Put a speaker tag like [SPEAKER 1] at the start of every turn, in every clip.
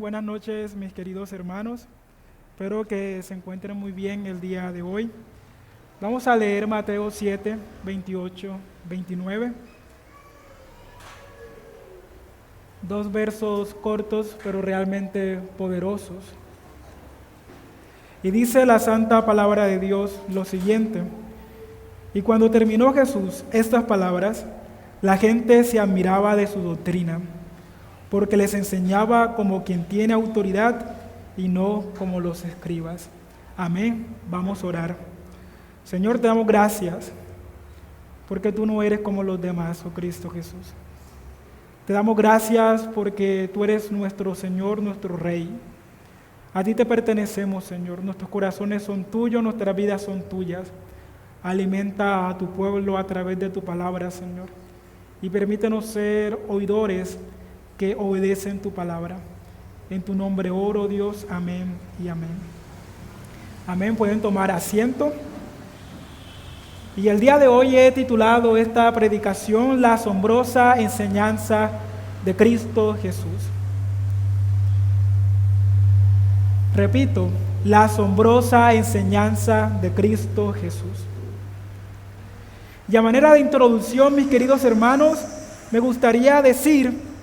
[SPEAKER 1] buenas noches mis queridos hermanos. Espero que se encuentren muy bien el día de hoy. Vamos a leer Mateo 7, 28, 29. Dos versos cortos pero realmente poderosos. Y dice la santa palabra de Dios lo siguiente: y cuando terminó Jesús estas palabras, la gente se admiraba de su doctrina, porque les enseñaba como quien tiene autoridad y no como los escribas. Amén. Vamos a orar. Señor, te damos gracias, porque tú no eres como los demás, oh Cristo Jesús. Te damos gracias porque tú eres nuestro Señor, nuestro Rey. A ti te pertenecemos, Señor. Nuestros corazones son tuyos, nuestras vidas son tuyas. Alimenta a tu pueblo a través de tu palabra, Señor. Y permítenos ser oidores que obedecen tu palabra. En tu nombre oro, Dios. Amén y amén. Amén. Pueden tomar asiento. Y el día de hoy he titulado esta predicación La asombrosa enseñanza de Cristo Jesús. Repito, la asombrosa enseñanza de Cristo Jesús. Y a manera de introducción, mis queridos hermanos, me gustaría decir,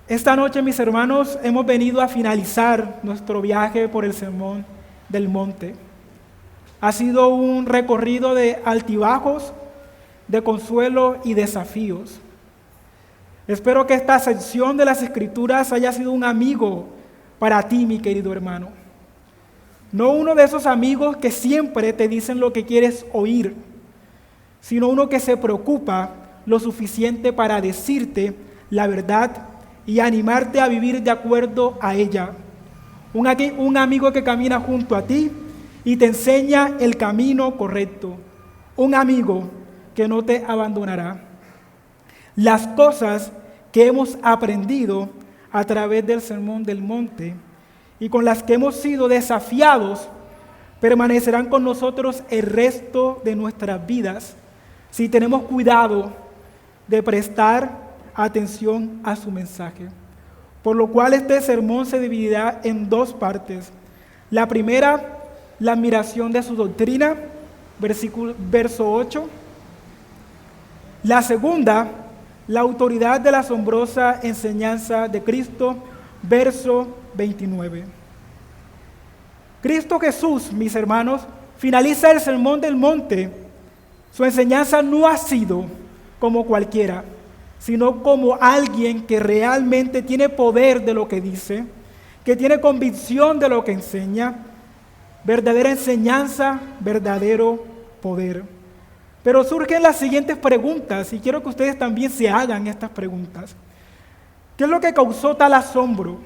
[SPEAKER 1] esta noche, mis hermanos, hemos venido a finalizar nuestro viaje por el Sermón del Monte. Ha sido un recorrido de altibajos, de consuelo y desafíos. Espero que esta sección de las Escrituras haya sido un amigo para ti, mi querido hermano. No uno de esos amigos que siempre te dicen lo que quieres oír, sino uno que se preocupa lo suficiente para decirte la verdad y animarte a vivir de acuerdo a ella. Un amigo que camina junto a ti y te enseña el camino correcto. Un amigo que no te abandonará. Las cosas que hemos aprendido a través del Sermón del Monte y con las que hemos sido desafiados permanecerán con nosotros el resto de nuestras vidas si tenemos cuidado de prestar atención a su mensaje. Por lo cual este sermón se dividirá en dos partes. La primera, la admiración de su doctrina, verso 8. La segunda, la autoridad de la asombrosa enseñanza de Cristo, verso 29. Cristo Jesús, mis hermanos, finaliza el Sermón del Monte. Su enseñanza no ha sido como cualquiera, sino como alguien que realmente tiene poder de lo que dice, que tiene convicción de lo que enseña, verdadera enseñanza, verdadero poder. Pero surgen las siguientes preguntas, y quiero que ustedes también se hagan estas preguntas. ¿Qué es lo que causó tal asombro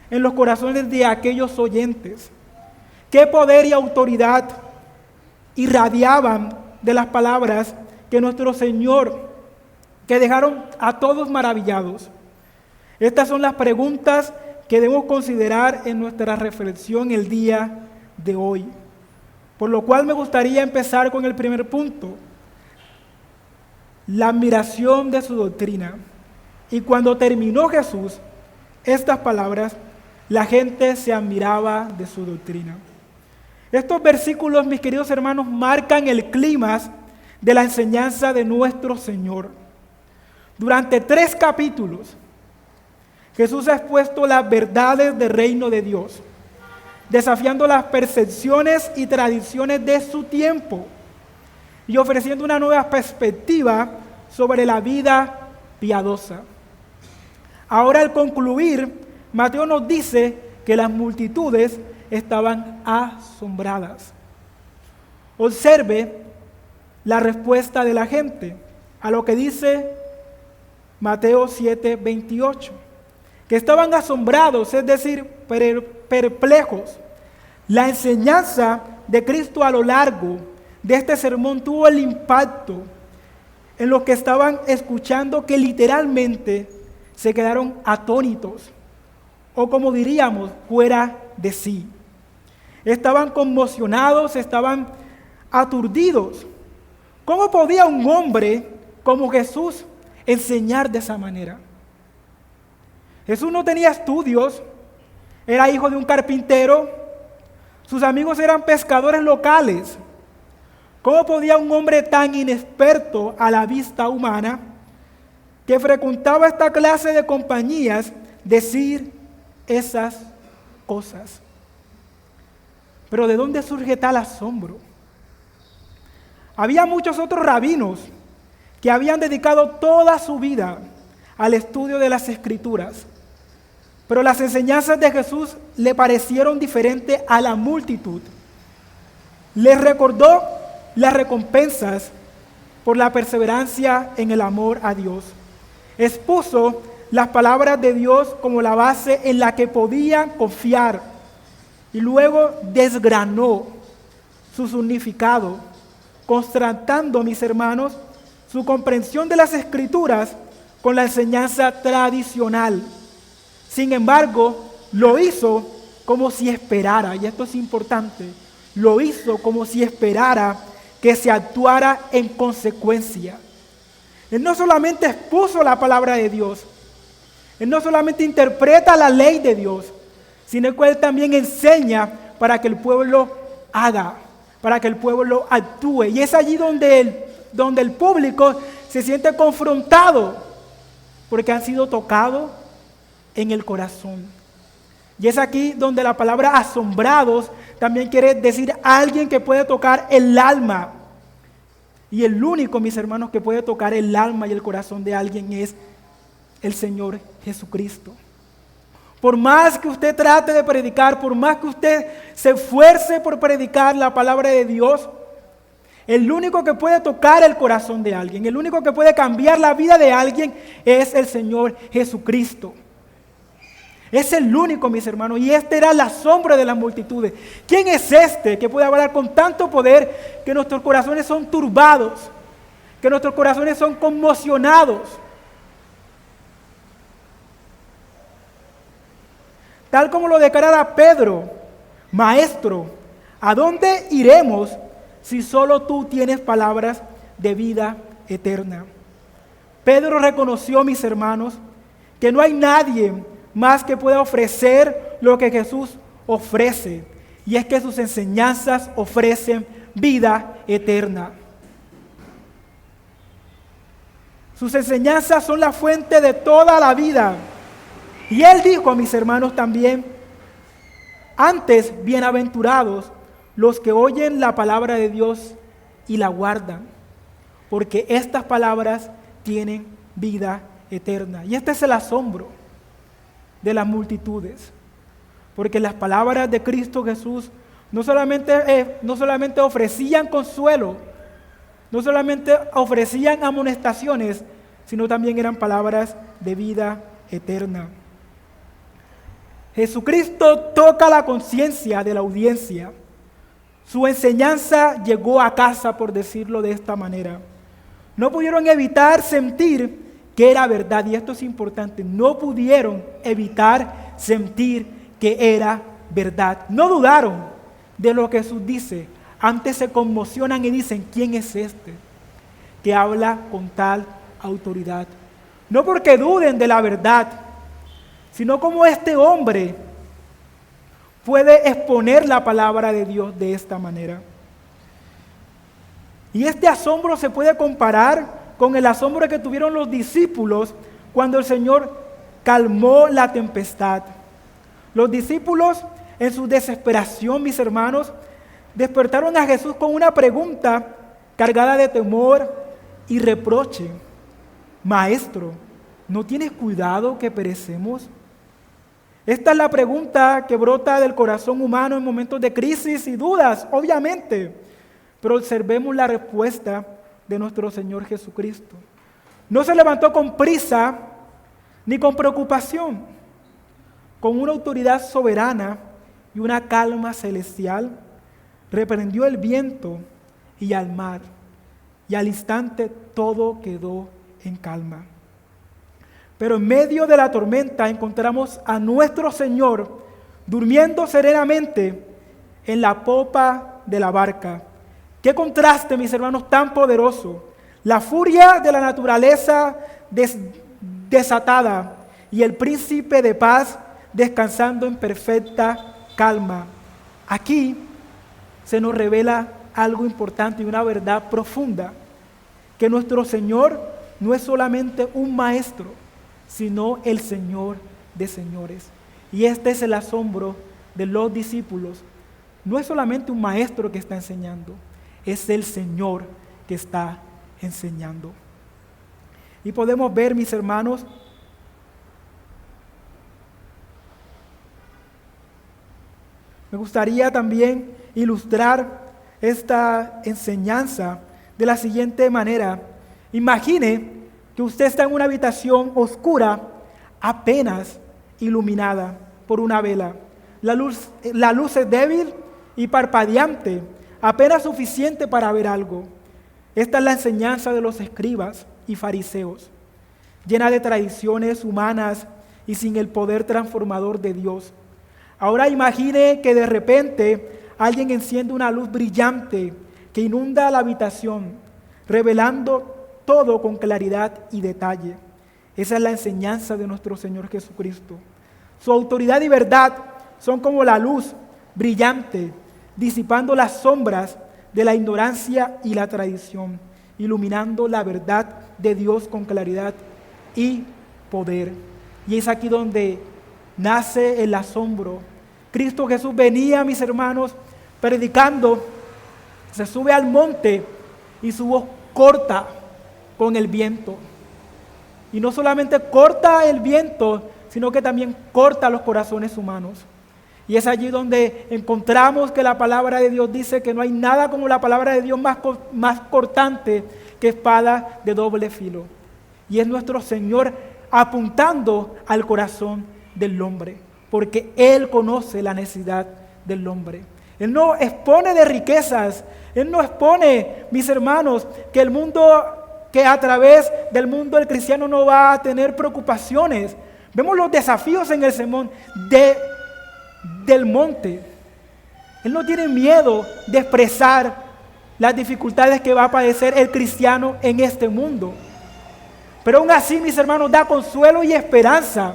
[SPEAKER 1] en los corazones de aquellos oyentes? ¿Qué poder y autoridad irradiaban de las palabras que nuestro Señor, que dejaron a todos maravillados? Estas son las preguntas que debemos considerar en nuestra reflexión el día de hoy. Por lo cual me gustaría empezar con el primer punto: la admiración de su doctrina. Y cuando terminó Jesús estas palabras, la gente se admiraba de su doctrina. Estos versículos, mis queridos hermanos, marcan el clímax de la enseñanza de nuestro Señor. Durante 3 capítulos, Jesús ha expuesto las verdades del reino de Dios, desafiando las percepciones y tradiciones de su tiempo y ofreciendo una nueva perspectiva sobre la vida piadosa. Ahora, al concluir, Mateo nos dice que las multitudes estaban asombradas. Observe la respuesta de la gente a lo que dice Mateo 7, 28, que estaban asombrados, es decir, perplejos. La enseñanza de Cristo a lo largo de este sermón tuvo el impacto en los que estaban escuchando, que literalmente se quedaron atónitos, o como diríamos, fuera de sí. Estaban conmocionados, estaban aturdidos. ¿Cómo podía un hombre como Jesús enseñar de esa manera? Jesús no tenía estudios, era hijo de un carpintero, sus amigos eran pescadores locales. ¿Cómo podía un hombre tan inexperto a la vista humana, que frecuentaba esta clase de compañías, decir esas cosas? Pero ¿de dónde surge tal asombro? Había muchos otros rabinos que habían dedicado toda su vida al estudio de las Escrituras, pero las enseñanzas de Jesús le parecieron diferentes a la multitud. Les recordó las recompensas por la perseverancia en el amor a Dios. Expuso las palabras de Dios como la base en la que podían confiar y luego desgranó su significado, contrastando, mis hermanos, su comprensión de las Escrituras con la enseñanza tradicional. Sin embargo, lo hizo como si esperara, y esto es importante, lo hizo como si esperara que se actuara en consecuencia. Él no solamente expuso la palabra de Dios, él no solamente interpreta la ley de Dios, sino que él también enseña para que el pueblo haga, para que el pueblo actúe. Y es allí donde el público se siente confrontado, porque han sido tocados en el corazón. Y es aquí donde la palabra asombrados también quiere decir alguien que puede tocar el alma. Y el único, mis hermanos, que puede tocar el alma y el corazón de alguien es el Señor Jesucristo. Por más que usted trate de predicar, por más que usted se esfuerce por predicar la palabra de Dios, el único que puede tocar el corazón de alguien, el único que puede cambiar la vida de alguien es el Señor Jesucristo. Es el único, mis hermanos, y este era el asombro de las multitudes. ¿Quién es este que puede hablar con tanto poder que nuestros corazones son turbados, que nuestros corazones son conmocionados? Tal como lo declara Pedro: Maestro, ¿a dónde iremos si solo tú tienes palabras de vida eterna? Pedro reconoció, mis hermanos, que no hay nadie más que pueda ofrecer lo que Jesús ofrece, y es que sus enseñanzas ofrecen vida eterna. Sus enseñanzas son la fuente de toda la vida. Y él dijo a mis hermanos también: antes, bienaventurados los que oyen la palabra de Dios y la guardan, porque estas palabras tienen vida eterna. Y este es el asombro de las multitudes, porque las palabras de Cristo Jesús no solamente ofrecían consuelo, no solamente ofrecían amonestaciones, sino también eran palabras de vida eterna. Jesucristo toca la conciencia de la audiencia. Su enseñanza llegó a casa, por decirlo de esta manera. No pudieron evitar sentir que era verdad, y esto es importante, no pudieron evitar sentir que era verdad. No dudaron de lo que Jesús dice, antes se conmocionan y dicen: ¿quién es este que habla con tal autoridad? No porque duden de la verdad, sino como este hombre puede exponer la palabra de Dios de esta manera. Y este asombro se puede comparar con el asombro que tuvieron los discípulos cuando el Señor calmó la tempestad. Los discípulos, en su desesperación, mis hermanos, despertaron a Jesús con una pregunta cargada de temor y reproche: Maestro, ¿no tienes cuidado que perecemos? Esta es la pregunta que brota del corazón humano en momentos de crisis y dudas, obviamente. Pero observemos la respuesta de nuestro Señor Jesucristo. No se levantó con prisa ni con preocupación. Con una autoridad soberana y una calma celestial, reprendió el viento y al mar, y al instante todo quedó en calma. Pero en medio de la tormenta encontramos a nuestro Señor durmiendo serenamente en la popa de la barca. Qué contraste, mis hermanos, tan poderoso. La furia de la naturaleza desatada y el príncipe de paz descansando en perfecta calma. Aquí se nos revela algo importante y una verdad profunda, que nuestro Señor no es solamente un maestro, sino el Señor de señores. Y este es el asombro de los discípulos. No es solamente un maestro que está enseñando, es el Señor que está enseñando. Y podemos ver, mis hermanos, me gustaría también ilustrar esta enseñanza de la siguiente manera. Imagine que usted está en una habitación oscura, apenas iluminada por una vela. La luz es débil y parpadeante, apenas suficiente para ver algo. Esta es la enseñanza de los escribas y fariseos, llena de tradiciones humanas y sin el poder transformador de Dios. Ahora imagine que de repente alguien enciende una luz brillante que inunda la habitación, revelando todo con claridad y detalle. Esa es la enseñanza de nuestro Señor Jesucristo. Su autoridad y verdad son como la luz brillante, disipando las sombras de la ignorancia y la tradición, iluminando la verdad de Dios con claridad y poder. Y es aquí donde nace el asombro. Cristo Jesús venía, mis hermanos, predicando, se sube al monte y su voz corta con el viento. Y no solamente corta el viento, sino que también corta los corazones humanos. Y es allí donde encontramos que la palabra de Dios dice que no hay nada como la palabra de Dios más cortante que espada de doble filo. Y es nuestro Señor apuntando al corazón del hombre, porque Él conoce la necesidad del hombre. Él no expone de riquezas, Él no expone, mis hermanos, que a través del mundo el cristiano no va a tener preocupaciones. Vemos los desafíos en el sermón del monte. Él no tiene miedo de expresar las dificultades que va a padecer el cristiano en este mundo. Pero aún así, mis hermanos, da consuelo y esperanza.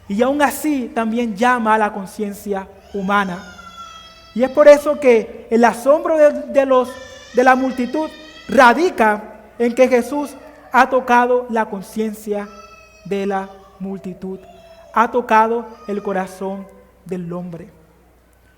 [SPEAKER 1] Y aún así también llama a la conciencia humana. Y es por eso que el asombro de la multitud radica en que Jesús ha tocado la conciencia de la multitud, ha tocado el corazón del hombre.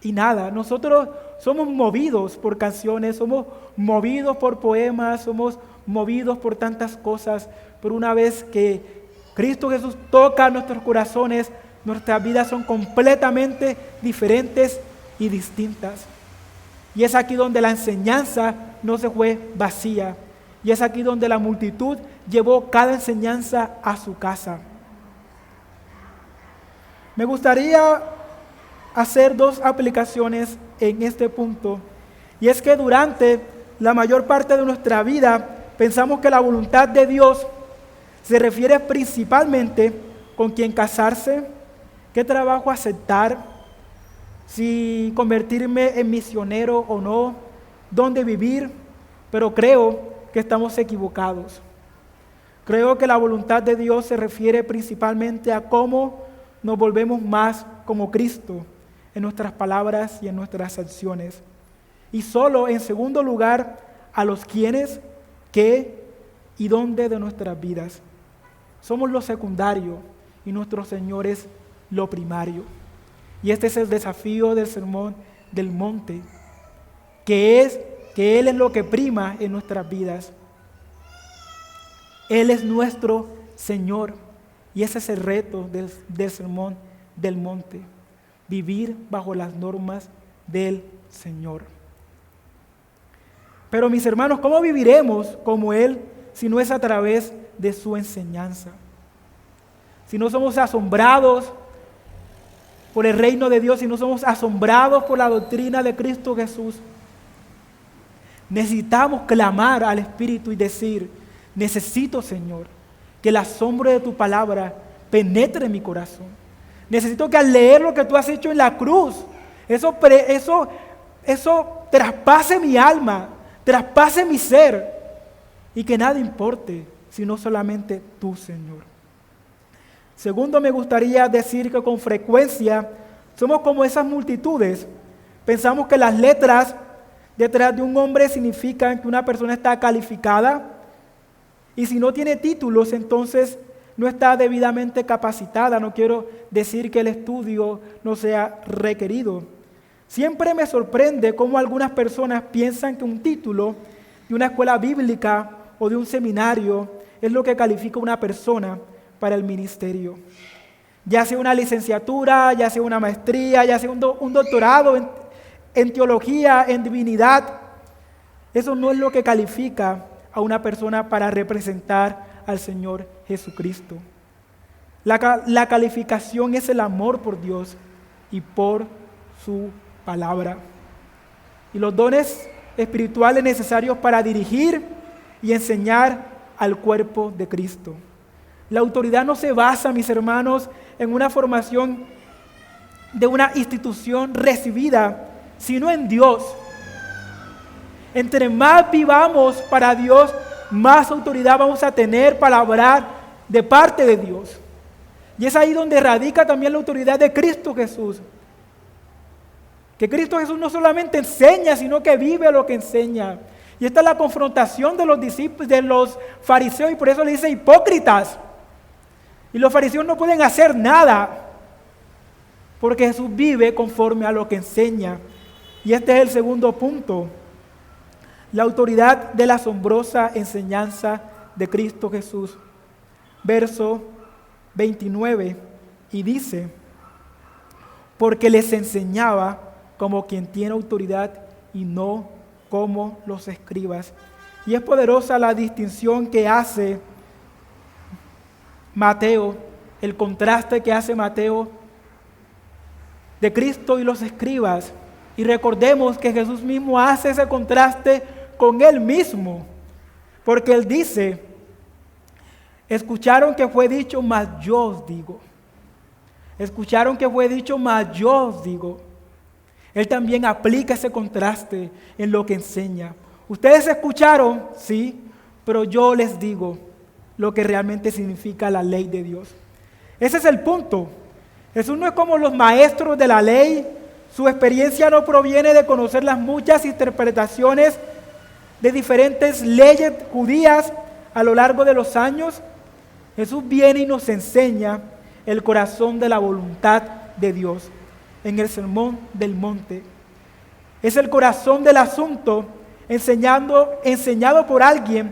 [SPEAKER 1] Y nada, nosotros somos movidos por canciones, somos movidos por poemas, somos movidos por tantas cosas, pero una vez que Cristo Jesús toca nuestros corazones, nuestras vidas son completamente diferentes y distintas. Y es aquí donde la enseñanza no se fue vacía. Y es aquí donde la multitud llevó cada enseñanza a su casa. Me gustaría hacer dos aplicaciones en este punto. Y es que durante la mayor parte de nuestra vida pensamos que la voluntad de Dios se refiere principalmente con quién casarse, qué trabajo aceptar, si convertirme en misionero o no, dónde vivir, pero creo que estamos equivocados. Creo que la voluntad de Dios se refiere principalmente a cómo nos volvemos más como Cristo en nuestras palabras y en nuestras acciones. Y solo en segundo lugar a los quiénes, qué y dónde de nuestras vidas. Somos lo secundario y nuestro Señor es lo primario. Y este es el desafío del Sermón del Monte, que Él es lo que prima en nuestras vidas. Él es nuestro Señor y ese es el reto del Sermón del Monte, vivir bajo las normas del Señor. Pero mis hermanos, ¿cómo viviremos como Él si no es a través de su enseñanza? Si no somos asombrados por el reino de Dios, si no somos asombrados por la doctrina de Cristo Jesús, necesitamos clamar al Espíritu y decir: necesito, Señor, que el asombro de tu palabra penetre en mi corazón. Necesito que al leer lo que tú has hecho en la cruz, eso traspase mi alma, traspase mi ser, y que nada importe, sino solamente tú, Señor. Segundo, me gustaría decir que con frecuencia somos como esas multitudes. Pensamos que las letras detrás de un hombre significan que una persona está calificada y si no tiene títulos, entonces no está debidamente capacitada. No quiero decir que el estudio no sea requerido. Siempre me sorprende cómo algunas personas piensan que un título de una escuela bíblica o de un seminario es lo que califica a una persona para el ministerio. Ya sea una licenciatura, ya sea una maestría, ya sea un doctorado en teología, en divinidad, eso no es lo que califica a una persona para representar al Señor Jesucristo. La calificación es el amor por Dios y por su palabra. Y los dones espirituales necesarios para dirigir y enseñar al cuerpo de Cristo. La autoridad no se basa, mis hermanos, en una formación de una institución recibida, sino en Dios. Entre más vivamos para Dios, más autoridad vamos a tener para hablar de parte de Dios. Y es ahí donde radica también la autoridad de Cristo Jesús. Que Cristo Jesús no solamente enseña, sino que vive lo que enseña. Y esta es la confrontación de los discípulos, de los fariseos, y por eso le dice hipócritas. Y los fariseos no pueden hacer nada, porque Jesús vive conforme a lo que enseña. Y este es el segundo punto. La autoridad de la asombrosa enseñanza de Cristo Jesús. Verso 29, y dice, porque les enseñaba como quien tiene autoridad y no como los escribas. Y es poderosa la distinción que hace Mateo, el contraste que hace Mateo de Cristo y los escribas. Y recordemos que Jesús mismo hace ese contraste con él mismo, porque él dice, escucharon que fue dicho, mas yo os digo. Escucharon que fue dicho, mas yo os digo. Él también aplica ese contraste en lo que enseña. Ustedes escucharon, sí, pero yo les digo lo que realmente significa la ley de Dios. Ese es el punto. Jesús no es como los maestros de la ley. Su experiencia no proviene de conocer las muchas interpretaciones de diferentes leyes judías a lo largo de los años. Jesús viene y nos enseña el corazón de la voluntad de Dios en el Sermón del Monte. Es el corazón del asunto enseñado por alguien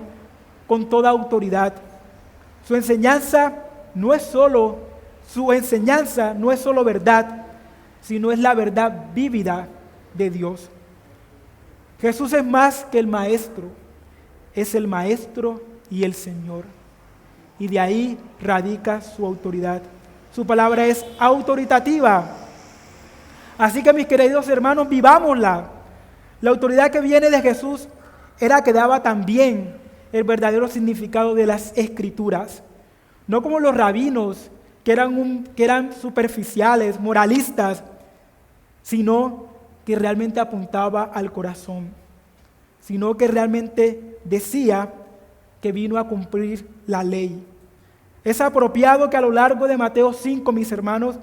[SPEAKER 1] con toda autoridad. Su enseñanza no es solo verdad, sino es la verdad vívida de Dios. Jesús es más que el maestro, es el maestro y el Señor. Y de ahí radica su autoridad. Su palabra es autoritativa. Así que, mis queridos hermanos, vivámosla. La autoridad que viene de Jesús era que daba también el verdadero significado de las Escrituras. No como los rabinos, que eran superficiales, moralistas, sino que realmente apuntaba al corazón, sino que realmente decía que vino a cumplir la ley. Es apropiado que a lo largo de Mateo 5, mis hermanos,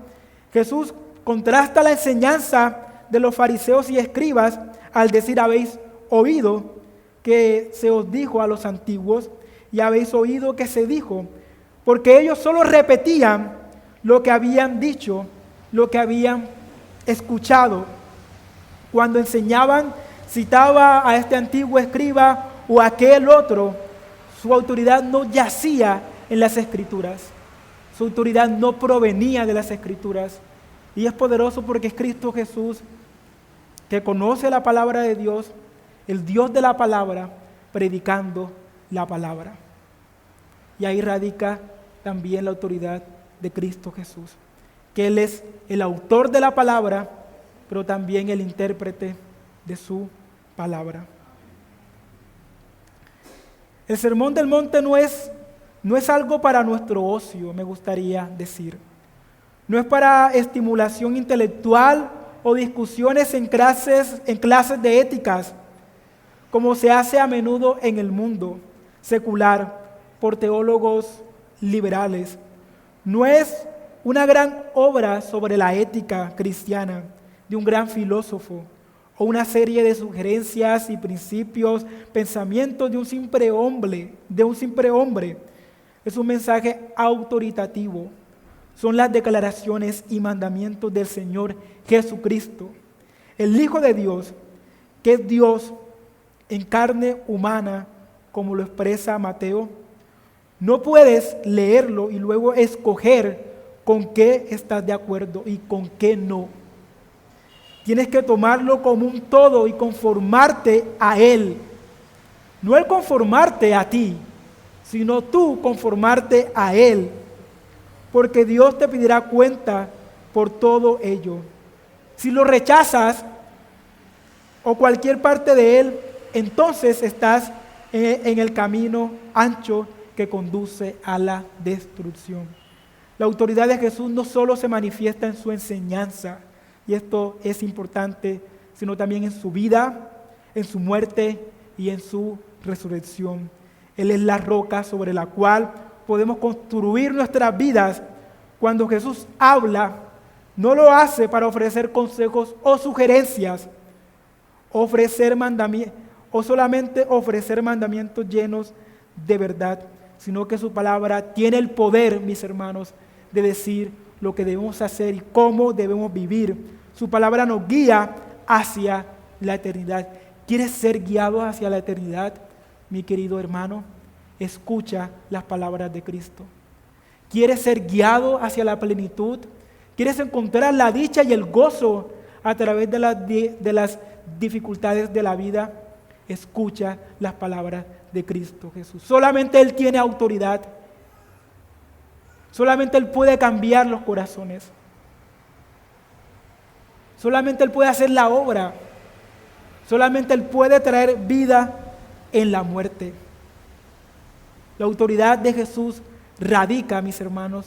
[SPEAKER 1] Jesús contrasta la enseñanza de los fariseos y escribas al decir, habéis oído que se os dijo a los antiguos y habéis oído que se dijo, porque ellos solo repetían lo que habían dicho, lo que habían escuchado. Cuando enseñaban, citaba a este antiguo escriba o a aquel otro, su autoridad no yacía en las Escrituras, su autoridad no provenía de las Escrituras. Y es poderoso porque es Cristo Jesús que conoce la palabra de Dios, el Dios de la palabra, predicando la palabra. Y ahí radica también la autoridad de Cristo Jesús, que Él es el autor de la palabra, pero también el intérprete de su palabra. El Sermón del Monte no es algo para nuestro ocio, me gustaría decir. No es para estimulación intelectual o discusiones en clases de éticas, como se hace a menudo en el mundo secular por teólogos liberales. No es una gran obra sobre la ética cristiana de un gran filósofo o una serie de sugerencias y principios, pensamientos de un simple hombre. Es un mensaje autoritativo. Son las declaraciones y mandamientos del Señor Jesucristo, el Hijo de Dios, que es Dios en carne humana, como lo expresa Mateo. No puedes leerlo y luego escoger con qué estás de acuerdo y con qué no. Tienes que tomarlo como un todo y conformarte a Él. No el conformarte a ti, sino tú conformarte a Él. Porque Dios te pedirá cuenta por todo ello. Si lo rechazas o cualquier parte de Él, entonces estás en el camino ancho que conduce a la destrucción. La autoridad de Jesús no solo se manifiesta en su enseñanza, y esto es importante, sino también en su vida, en su muerte y en su resurrección. Él es la roca sobre la cual podemos construir nuestras vidas. Cuando Jesús habla, no lo hace para ofrecer consejos o sugerencias, o solamente ofrecer mandamientos llenos de verdad, sino que su palabra tiene el poder, mis hermanos, de decir lo que debemos hacer y cómo debemos vivir. Su palabra nos guía hacia la eternidad. ¿Quieres ser guiado hacia la eternidad, mi querido hermano? Escucha las palabras de Cristo. ¿Quieres ser guiado hacia la plenitud? ¿Quieres encontrar la dicha y el gozo a través de las dificultades de la vida? Escucha las palabras de Cristo Jesús. Solamente Él tiene autoridad. Solamente Él puede cambiar los corazones. Solamente Él puede hacer la obra. Solamente Él puede traer vida en la muerte. La autoridad de Jesús radica, mis hermanos,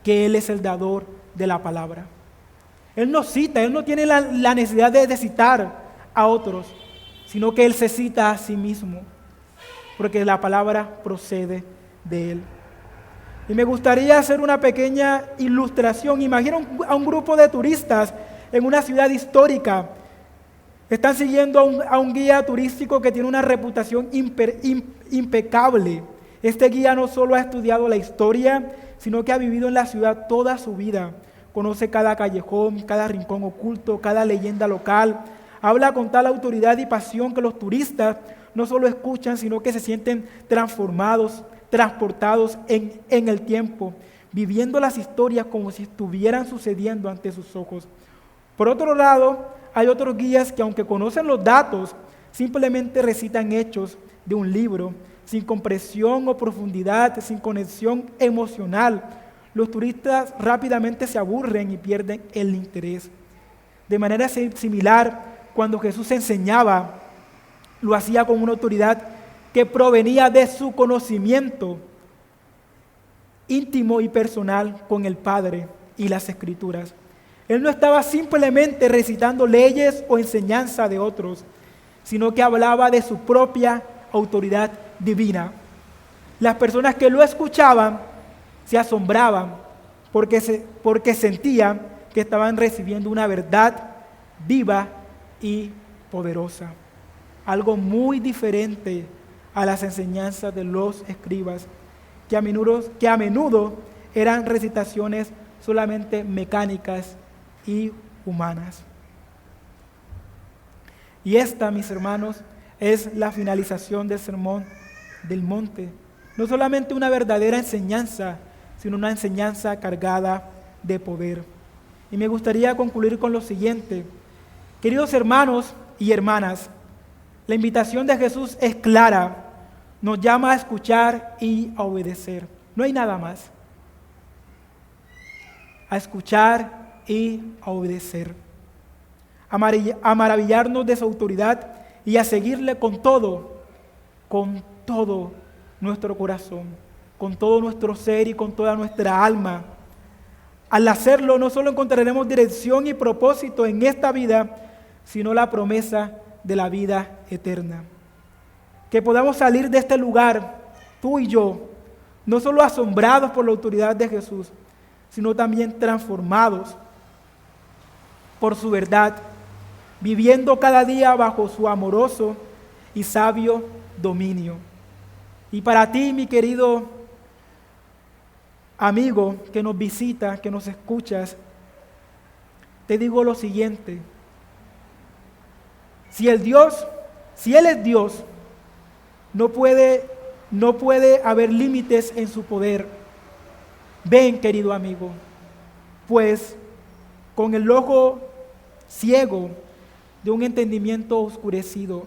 [SPEAKER 1] que Él es el dador de la palabra. Él no cita, Él no tiene la necesidad de citar a otros, sino que Él se cita a sí mismo, porque la palabra procede de Él. Y me gustaría hacer una pequeña ilustración. Imagina a un grupo de turistas en una ciudad histórica. Están siguiendo a un guía turístico que tiene una reputación impecable. Este guía no solo ha estudiado la historia, sino que ha vivido en la ciudad toda su vida. Conoce cada callejón, cada rincón oculto, cada leyenda local. Habla con tal autoridad y pasión que los turistas no solo escuchan, sino que se sienten transformados, transportados en el tiempo, viviendo las historias como si estuvieran sucediendo ante sus ojos. Por otro lado, hay otros guías que, aunque conocen los datos, simplemente recitan hechos de un libro, sin comprensión o profundidad, sin conexión emocional. Los turistas rápidamente se aburren y pierden el interés. De manera similar, cuando Jesús enseñaba, lo hacía con una autoridad que provenía de su conocimiento íntimo y personal con el Padre y las Escrituras. Él no estaba simplemente recitando leyes o enseñanza de otros, sino que hablaba de su propia autoridad divina. Las personas que lo escuchaban se asombraban porque sentían que estaban recibiendo una verdad viva y poderosa. Algo muy diferente a las enseñanzas de los escribas, que a menudo eran recitaciones solamente mecánicas y humanas. Y esta, mis hermanos, es la finalización del Sermón del Monte. No solamente una verdadera enseñanza, sino una enseñanza cargada de poder. Y me gustaría concluir con lo siguiente. Queridos hermanos y hermanas, la invitación de Jesús es clara. Nos llama a escuchar y a obedecer. No hay nada más. A escuchar y a obedecer. A maravillarnos de su autoridad y a seguirle con todo nuestro corazón, con todo nuestro ser y con toda nuestra alma. Al hacerlo, no solo encontraremos dirección y propósito en esta vida, sino la promesa de la vida eterna. Que podamos salir de este lugar, tú y yo, no solo asombrados por la autoridad de Jesús, sino también transformados por su verdad, viviendo cada día bajo su amoroso y sabio dominio. Y para ti, mi querido amigo que nos visita, que nos escuchas, te digo lo siguiente: si Él es Dios, no puede haber límites en su poder. Ven, querido amigo, pues con el ojo ciego de un entendimiento oscurecido,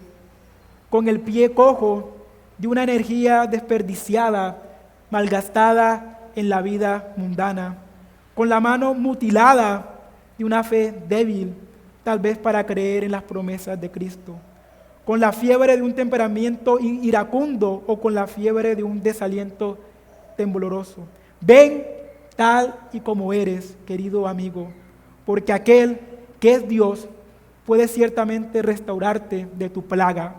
[SPEAKER 1] con el pie cojo de una energía desperdiciada, malgastada en la vida mundana, con la mano mutilada de una fe débil, tal vez para creer en las promesas de Cristo, con la fiebre de un temperamento iracundo o con la fiebre de un desaliento tembloroso. Ven tal y como eres, querido amigo, porque aquel que es Dios puede ciertamente restaurarte de tu plaga.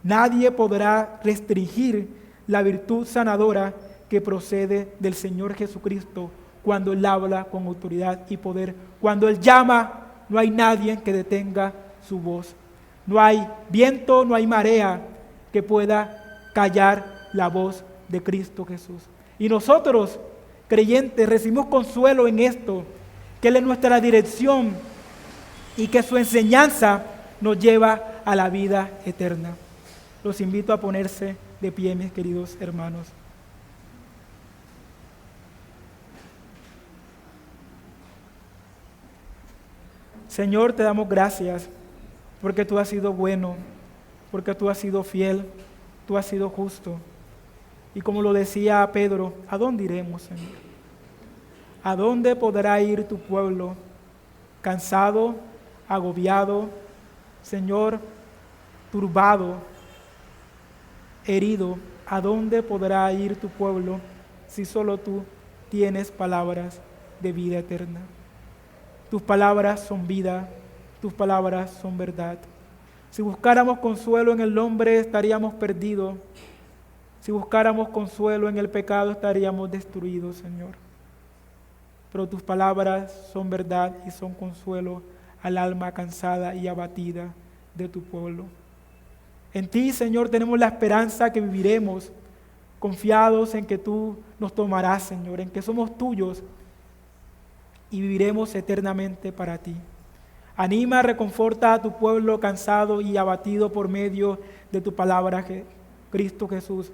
[SPEAKER 1] Nadie podrá restringir la virtud sanadora que procede del Señor Jesucristo cuando Él habla con autoridad y poder. Cuando Él llama, no hay nadie que detenga su voz. No hay viento, no hay marea que pueda callar la voz de Cristo Jesús. Y nosotros, creyentes, recibimos consuelo en esto, que Él es nuestra dirección y que su enseñanza nos lleva a la vida eterna. Los invito a ponerse de pie, mis queridos hermanos. Señor, te damos gracias porque tú has sido bueno, porque tú has sido fiel, tú has sido justo. Y como lo decía Pedro, ¿a dónde iremos, Señor? ¿A dónde podrá ir tu pueblo? Cansado, agobiado, Señor, turbado, herido. ¿A dónde podrá ir tu pueblo si solo tú tienes palabras de vida eterna? Tus palabras son vida, tus palabras son verdad. Si buscáramos consuelo en el hombre, estaríamos perdidos. Si buscáramos consuelo en el pecado, estaríamos destruidos, Señor. Pero tus palabras son verdad y son consuelo al alma cansada y abatida de tu pueblo. En ti, Señor, tenemos la esperanza que viviremos confiados en que tú nos tomarás, Señor, en que somos tuyos y viviremos eternamente para ti. Anima, reconforta a tu pueblo cansado y abatido por medio de tu palabra, Cristo Jesús,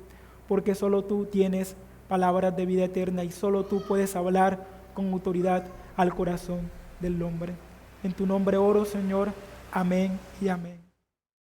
[SPEAKER 1] porque solo tú tienes palabras de vida eterna y solo tú puedes hablar con autoridad al corazón del hombre. En tu nombre oro, Señor. Amén y amén.